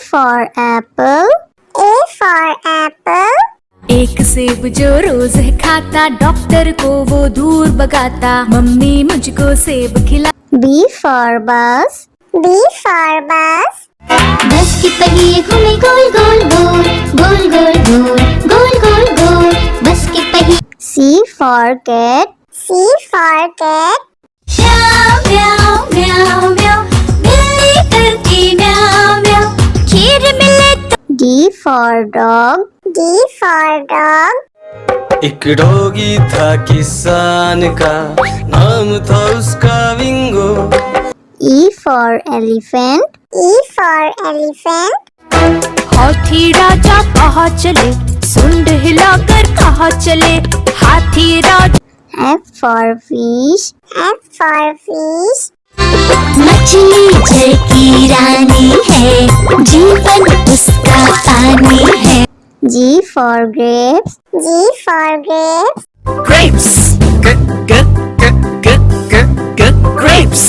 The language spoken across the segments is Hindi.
for apple. A for apple. एक सेब जो रोज है खाता, डॉक्टर को वो दूर भगाता, मम्मी मुझको सेब खिला। B for bus. B for bus. बस के पहिए घूमे गोल गोल गोल, गोल गोल गोल, गोल गोल गोल, बस के पहिए। C for cat. C for cat. म्याऊ म्याऊ म्याऊ म्याऊ, बिल्ली करती म्याऊ म्याऊ, खीर मिले तो। D for dog. D for dog. एक डॉगी था किसान का, नाम था उसका विंगो। E for elephant. E for elephant. हाथी राजा कहाँ चले, सुंड हिलाकर कहाँ चले, हाथी राजा। F for fish. F for fish. मछली जल की रानी है, जीवन उसका पानी है। G for grapes. G for grapes. Grapes. Grapes.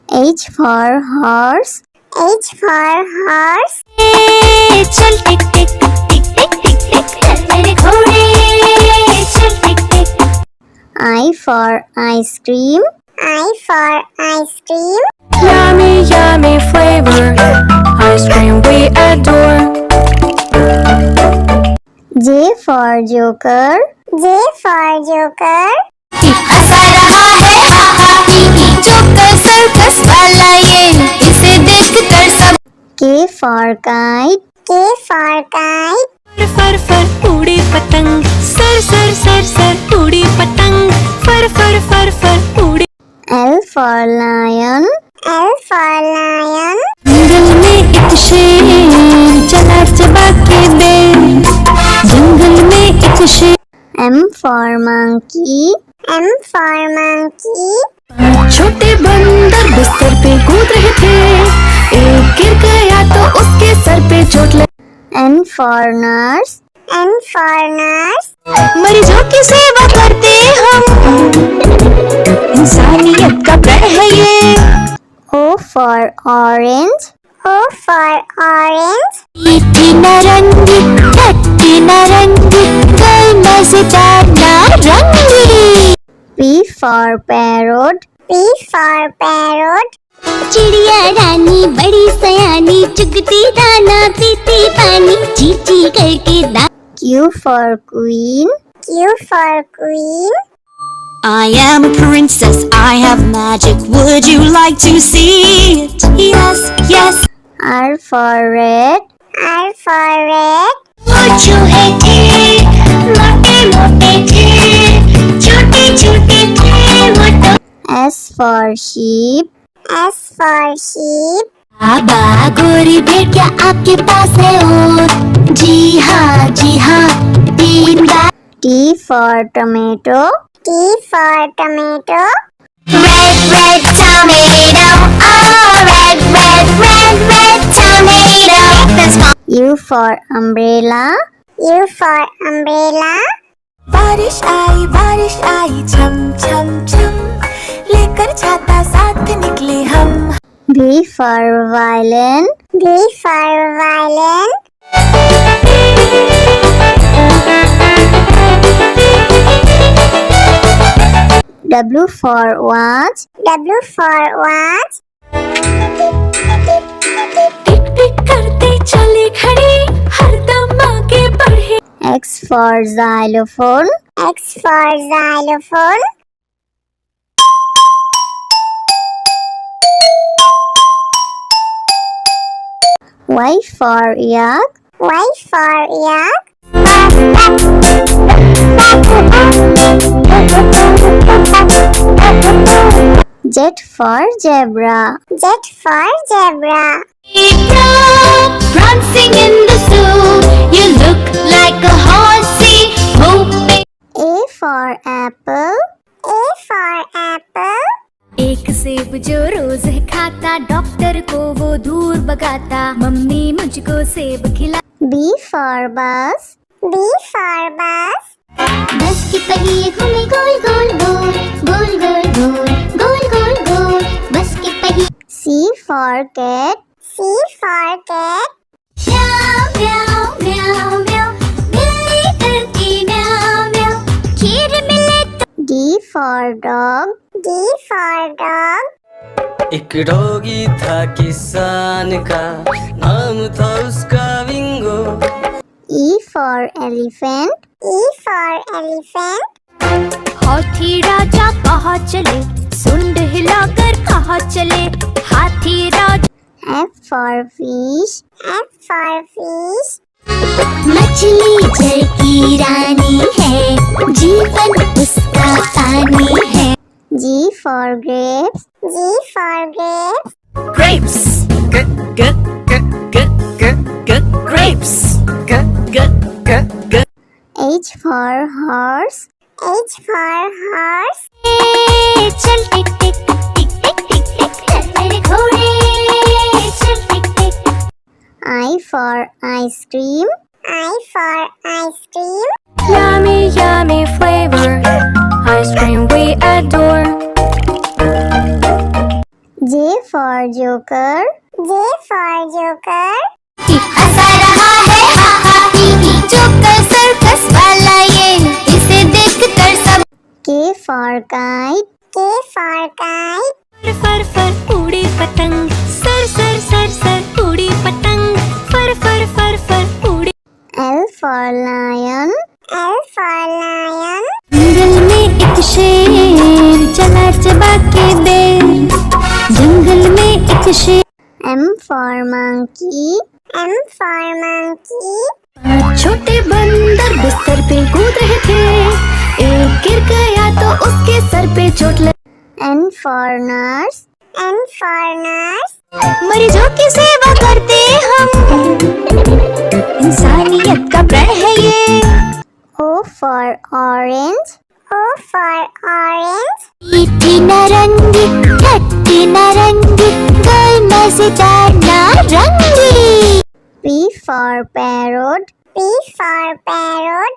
H for horse. H for horse. चल टिक टिक टिक टिक टिक टिक, चल मेरे घोड़े, चल टिक टिक। I for ice cream. I for ice cream. Yummy, yummy flavor, ice cream we adore. J for joker. J for joker. हंसा रहा है हा हा ही ही, जोकर सर्कस वाला ये, इसे देखकर सब। K for kite. K for kite. फर फर उड़ी पतंग, सर सर सर सर उड़ी पतंग, फर फर फर फर उड़ी। L for lion. L for lion. जंगल में एक शेर चला चबा के दे, जंगल में एक शेर। M for monkey. M for monkey. छोटे बंदर बिस्तर पे कूद रहे थे, एक गिर गया तो उसके सर पे चोट लगी। N for nurse. N for nurse. मरीजों की सेवा करते हम, इंसानियत का प्रण है ये। O for orange. O for orange. मीठी नारंगी, खट्टी नारंगी, कल मजेदार नारंगी। P for parrot. P for parrot. चिड़िया रानी बड़ी सयानी, चुगती दाना पीती पानी, ची ची करके दा। Q for queen. Q for queen. I am a princess, I have magic, would you like to see it? Yes, yes. R for red. R for red. जो है थे, मोटे मोटे थे, छोटे छोटे थे वो तो। S for sheep. S for sheep. बाबा गोरी भेड़िया आपके पास है और, जी हाँ, 3 बार। T for tomato. T for tomato. Red, red tomato, oh, red, red, red, red tomato. That's my U for umbrella. U for umbrella. बारिश आई छम छम छम, लेकर छाता साथ निकले हम। V for violin. V for violin. W for watch. W for watch. टिक टिक करते चले खड़े, हरदम आगे बढ़े। X for xylophone. X for xylophone. Y for yak. Y for yak. Z for zebra. Z for zebra. prancing in the zoo, you look like a horsey, hoping. A for apple. A for apple. एक सेब जो रोज है खाता, डॉक्टर को वो दूर भगाता, मम्मी मुझको सेब खिला। B for bus. B for bus. बस के पहिए घूमे गोल गोल गोल, गोल गोल गोल, गोल गोल गोल, बस के पहिए। C for cat. C for cat. Meow meow meow meow. बिल्ली करती meow meow. खीर मिले तो. D for dog. D for dog. एक डॉगी था किसान का, नाम था उसका विंगो। E for elephant. E for elephant. हाथी राजा कहाँ चले, सुंड हिलाकर कहाँ चले, हाथी राजा। F for fish. F for fish. मछली जल की रानी है, जीवन उसका पानी है। G for grapes. G for grapes. Grapes, grapes, H for horse. H for horse. चल टिक टिक टिक टिक टिक टिक चल मेरे घोड़े, चल टिक टिक। I for ice cream. I for ice cream. Yummy, yummy flavor, ice cream we adore. J for joker. J for joker. हंसा रहा है हा हा ही ही, जोकर सर्कस वाला ये, इसे देखकर सब। K for kite. K for kite. फर फर उड़ी पतंग, सर सर सर सर उड़ी पतंग, फर फर फर फर उड़ी। L for lion. L for lion. जंगल में एक शेर चला चबा के बेर, जंगल में एक शेर। M for monkey. M for monkey. छोटे बंदर बिस्तर पे कूद रहे थे, एक गिर गया तो उसके सर पे चोट लगी। N for nurse. N for nurse. मरीजों की सेवा करते हम, इंसानियत का प्रण है ये। O for orange. O for orange. मीठी नारंगी, खट्टी नारंगी, गोल मजेदार नारंगी। P for parrot. P for parrot.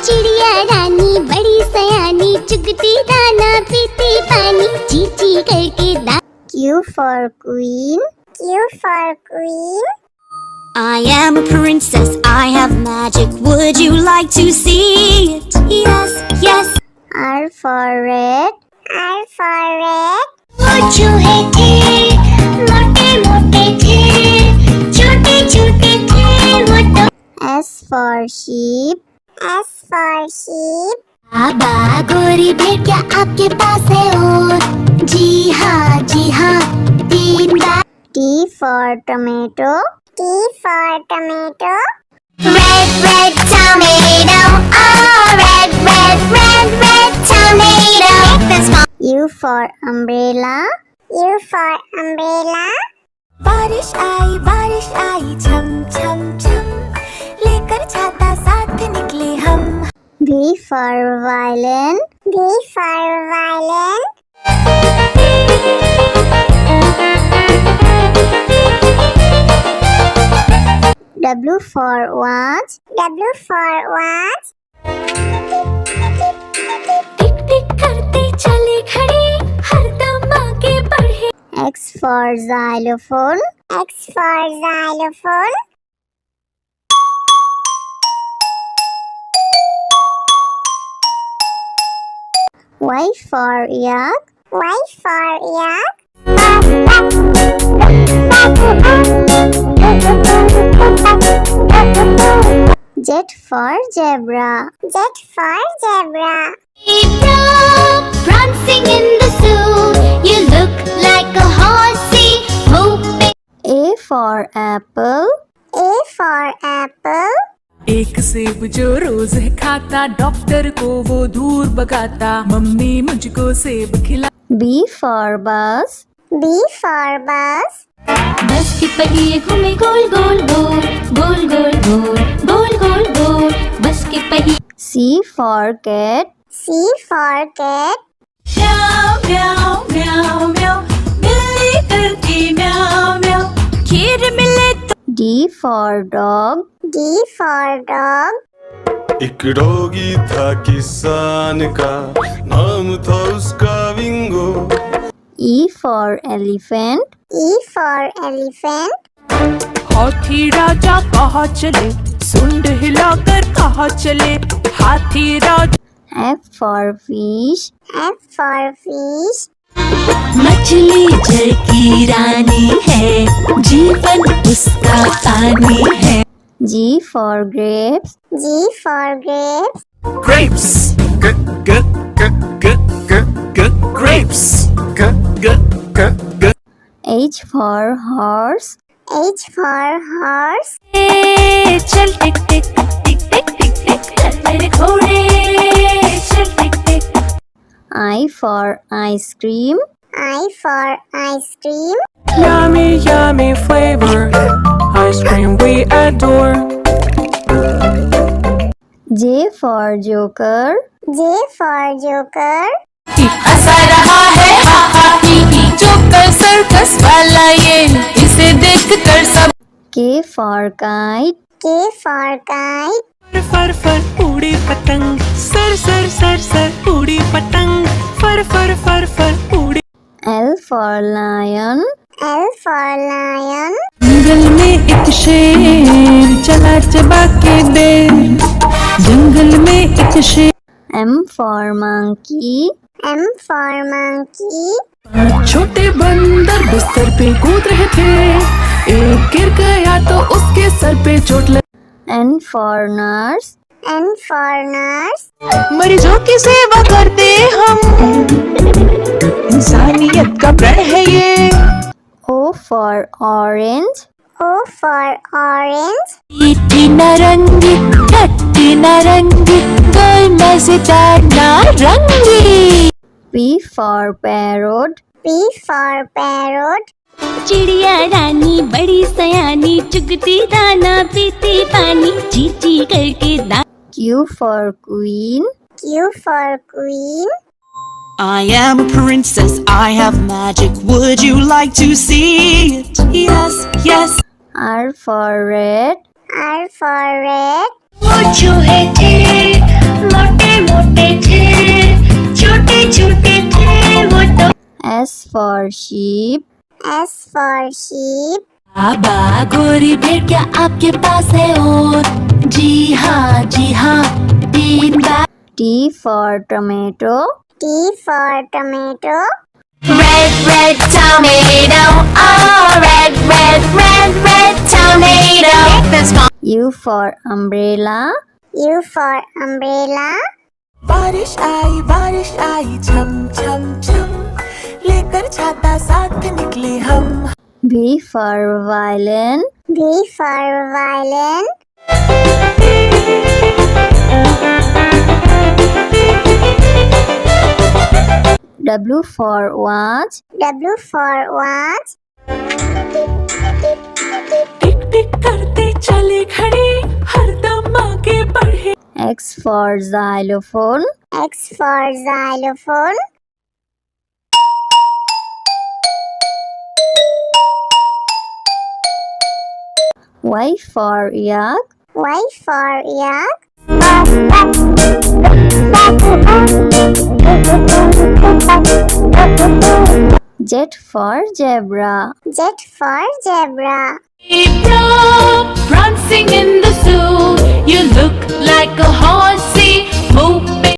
चिड़िया रानी बड़ी सयानी, चुगती दाना पीती पानी, चींची करके दा। Q for queen. Q for queen. I am a princess, I have magic, would you like to see it? Yes, yes. R for red. R for red. वो चूहे थे, मोटे मोटे थे, छोटे छोटे थे वो तो। S for sheep. S for sheep. बाबा गोरी भेड़ क्या आपके पास है और? जी हाँ 3 बार। T for tomato. T for tomato. Red, red tomato. Oh, red, red, red, red tomato. This one. U for umbrella. U for umbrella. बारिश आई छम छम छम, लेकर छाता साथ निकले हम। V for violin. V for violin. W for watch. W for watch. टिक टिक करते चले खड़े, हरदम आगे बढ़े। X for xylophone. X for xylophone. Y for yak. Y for yak. Z for zebra. Z for zebra. Prancing in the zoo, you look like a horsey, moving. A for apple. A for apple. एक सेब जो रोज है खाता, डॉक्टर को वो दूर भगाता, मम्मी मुझको सेब खिला। B for bus. B for bus. बस के पहिए घूमे गोल गोल गोल, गोल गोल गोल, गोल गोल गोल, बस के पहिए। C for cat. C for cat. म्याऊ म्याऊ म्याऊ म्याऊ, बिल्ली करती म्याऊ म्याऊ, खीर मिले तो। D for dog. D for dog. एक डॉगी था किसान का, नाम था उसका विंगो। E for elephant. E for elephant. हाथी राजा कहाँ चले, सुंड हिलाकर कहाँ चले, हाथी राजा। F for fish. F for fish. मछली जल की रानी है, जीवन उसका पानी है। G for grapes. G for grapes. Grapes. Grapes. H for horse. H for horse. चल टिक टिक टिक टिक टिक टिक, चल मेरे घोड़े चल टिक टिक। I for ice cream. I for ice cream. Yummy, yummy flavor, ice cream we adore. J for joker. J for joker. हंसा रहा है हा हा ही ही, जोकर सर्कस वाला ये, इसे देख कर सब। K for kite. K for kite. फर फर उड़ी पतंग, सर सर सर सर उड़ी पतंग, फर फर फर फर उड़ी। L for lion. L for lion. जंगल में एक शेर चला चबा के दे, जंगल में एक शेर। M for monkey. M for monkey. छोटे बंदर बिस्तर पे कूद रहे थे, एक गिर गया तो उसके सर पे चोट लगी। N for nurse. N for nurse. मरीजों की सेवा करते हम, इंसानियत का प्रण है ये। O for orange. O for orange. मीठी नारंगी खट्टी नारंगी, गोल मजेदार नारंगी। P for parrot. P for parrot. चिड़िया रानी बड़ी सयानी, चुगती दाना पीती पानी, ची ची करके दा। Q for queen. Q for queen. I am a princess, I have magic. Would you like to see it? Yes, yes. R for red. R for red. वो चूहे थे, मोटे मोटे थे, छोटे छोटे थे वो तो। S for sheep. S for sheep. बाबा गोरी भेड़ क्या आपके पास है और? जी हाँ 3 बार। T for tomato. T for tomato. Red, red tomato, oh red, red, red, red tomato. That's my U for umbrella. U for umbrella. बारिश आई छम छम छम, लेकर छाता साथ निकले हम। V for violin. V for violin. W for watch. W for watch. टिक टिक करते चले घड़ी, हरदम आगे बढ़े। X for xylophone. X for xylophone. Y for yak. Y for yak. Z for zebra. Z for zebra. prancing in the zoo. You look like a horsey, move